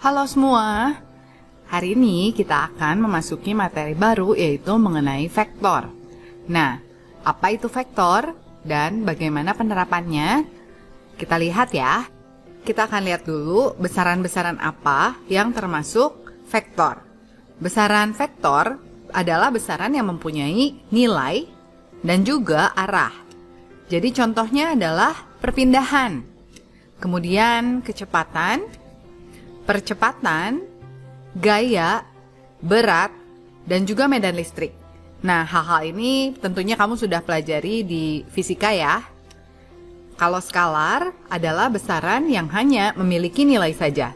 Halo semua, hari ini kita akan memasuki materi baru yaitu mengenai vektor. Nah, apa itu vektor dan bagaimana penerapannya? Kita lihat ya. Kita akan lihat dulu besaran-besaran apa yang termasuk vektor. Besaran vektor adalah besaran yang mempunyai nilai dan juga arah. Jadi contohnya adalah perpindahan, kemudian kecepatan, percepatan, gaya, berat, dan juga medan listrik. Nah, hal-hal ini tentunya kamu sudah pelajari di fisika ya. Kalau skalar adalah besaran yang hanya memiliki nilai saja.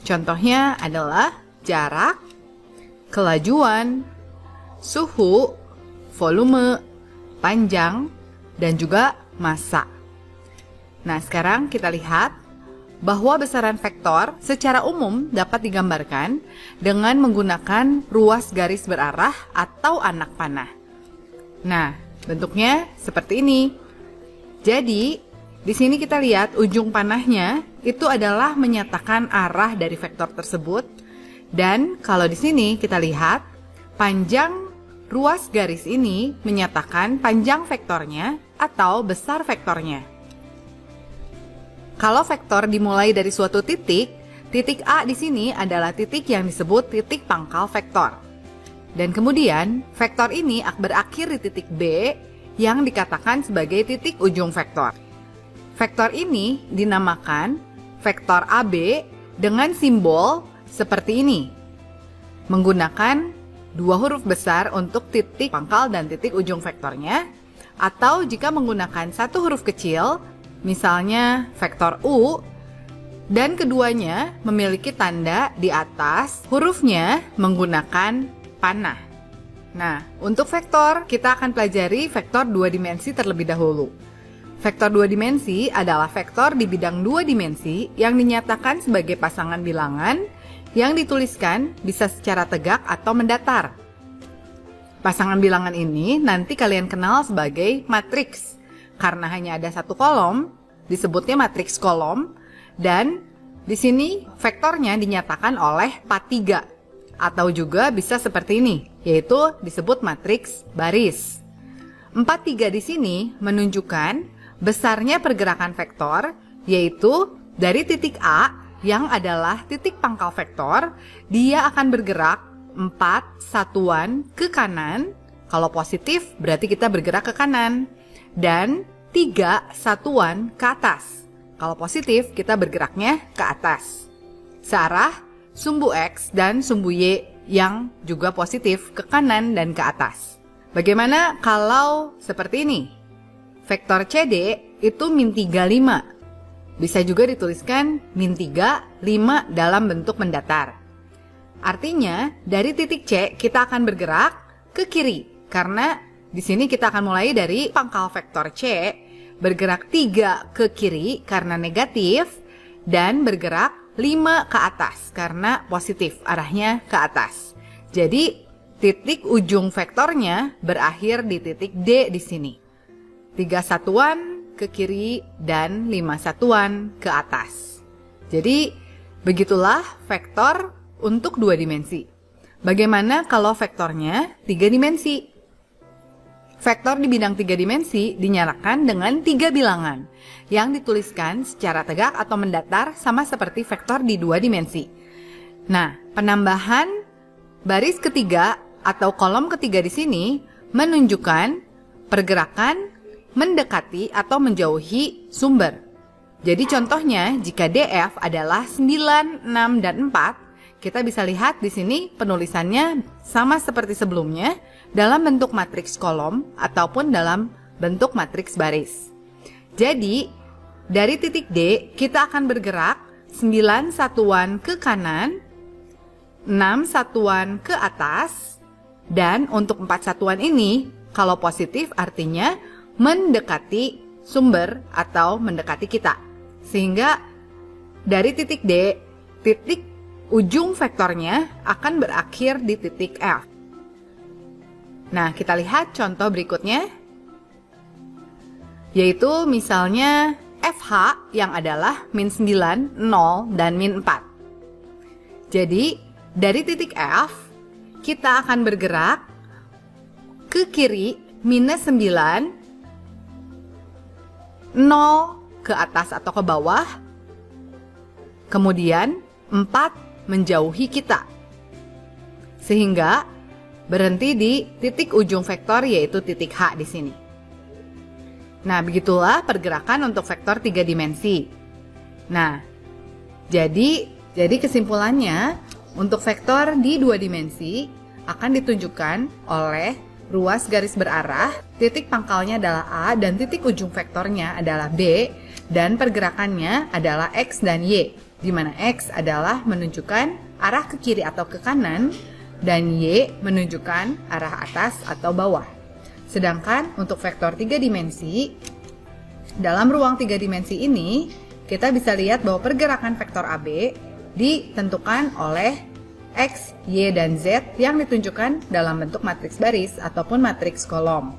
Contohnya adalah jarak, kelajuan, suhu, volume, panjang, dan juga massa. Nah, sekarang kita lihat bahwa besaran vektor secara umum dapat digambarkan dengan menggunakan ruas garis berarah atau anak panah. Nah, bentuknya seperti ini. Jadi, di sini kita lihat ujung panahnya itu adalah menyatakan arah dari vektor tersebut. Dan kalau di sini kita lihat panjang ruas garis ini menyatakan panjang vektornya atau besar vektornya. Kalau vektor dimulai dari suatu titik, titik A di sini adalah titik yang disebut titik pangkal vektor. Dan kemudian, vektor ini berakhir di titik B yang dikatakan sebagai titik ujung vektor. Vektor ini dinamakan vektor AB dengan simbol seperti ini. Menggunakan dua huruf besar untuk titik pangkal dan titik ujung vektornya, atau jika menggunakan satu huruf kecil, misalnya vektor U, dan keduanya memiliki tanda di atas hurufnya menggunakan panah. Nah, untuk vektor kita akan pelajari vektor dua dimensi terlebih dahulu. Vektor dua dimensi adalah vektor di bidang dua dimensi yang dinyatakan sebagai pasangan bilangan yang dituliskan bisa secara tegak atau mendatar. Pasangan bilangan ini nanti kalian kenal sebagai matriks. Karena hanya ada satu kolom, disebutnya matriks kolom, dan di sini vektornya dinyatakan oleh 4-3, atau juga bisa seperti ini, yaitu disebut matriks baris. 4-3 di sini menunjukkan besarnya pergerakan vektor, yaitu dari titik A yang adalah titik pangkal vektor, dia akan bergerak 4 satuan ke kanan. Kalau positif berarti kita bergerak ke kanan. Dan 3 satuan ke atas. Kalau positif, kita bergeraknya ke atas. Searah sumbu X dan sumbu Y yang juga positif ke kanan dan ke atas. Bagaimana kalau seperti ini? Vektor CD itu -3, 5. Bisa juga dituliskan -3, 5 dalam bentuk mendatar. Artinya, dari titik C kita akan bergerak ke kiri. Karena di sini kita akan mulai dari pangkal vektor C, bergerak 3 ke kiri karena negatif, dan bergerak 5 ke atas karena positif, arahnya ke atas. Jadi, titik ujung vektornya berakhir di titik D di sini. 3 satuan ke kiri dan 5 satuan ke atas. Jadi, begitulah vektor untuk 2 dimensi. Bagaimana kalau vektornya 3 dimensi? Vektor di bidang 3 dimensi dinyalakan dengan 3 bilangan yang dituliskan secara tegak atau mendatar sama seperti vektor di 2 dimensi. Nah, penambahan baris ketiga atau kolom ketiga di sini menunjukkan pergerakan mendekati atau menjauhi sumber. Jadi contohnya jika DF adalah 9, 6, dan 4, kita bisa lihat di sini penulisannya sama seperti sebelumnya dalam bentuk matriks kolom ataupun dalam bentuk matriks baris. Jadi, dari titik D kita akan bergerak 9 satuan ke kanan, 6 satuan ke atas, dan untuk 4 satuan ini kalau positif artinya mendekati sumber atau mendekati kita. Sehingga dari titik D, titik ujung vektornya akan berakhir di titik F. Nah, kita lihat contoh berikutnya, yaitu misalnya FH yang adalah -9, 0, dan -4. Jadi, dari titik F, kita akan bergerak ke kiri minus 9, 0 ke atas atau ke bawah, kemudian 4 menjauhi kita. Sehingga berhenti di titik ujung vektor yaitu titik H di sini. Nah, begitulah pergerakan untuk vektor 3 dimensi. Nah, jadi kesimpulannya untuk vektor di 2 dimensi akan ditunjukkan oleh ruas garis berarah, titik pangkalnya adalah A dan titik ujung vektornya adalah B, dan pergerakannya adalah X dan Y, di mana X adalah menunjukkan arah ke kiri atau ke kanan, dan Y menunjukkan arah atas atau bawah. Sedangkan untuk vektor 3 dimensi, dalam ruang 3 dimensi ini, kita bisa lihat bahwa pergerakan vektor AB ditentukan oleh X, Y, dan Z yang ditunjukkan dalam bentuk matriks baris ataupun matriks kolom.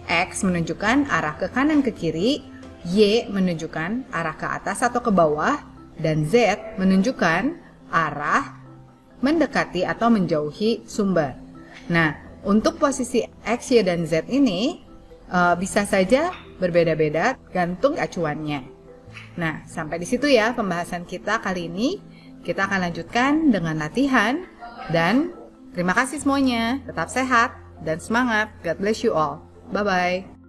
X menunjukkan arah ke kanan ke kiri, Y menunjukkan arah ke atas atau ke bawah, dan Z menunjukkan arah mendekati atau menjauhi sumber. Nah, untuk posisi X, Y, dan Z ini bisa saja berbeda-beda gantung acuannya. Nah, sampai di situ ya pembahasan kita kali ini. Kita akan lanjutkan dengan latihan dan terima kasih semuanya. Tetap sehat dan semangat. God bless you all. Bye-bye.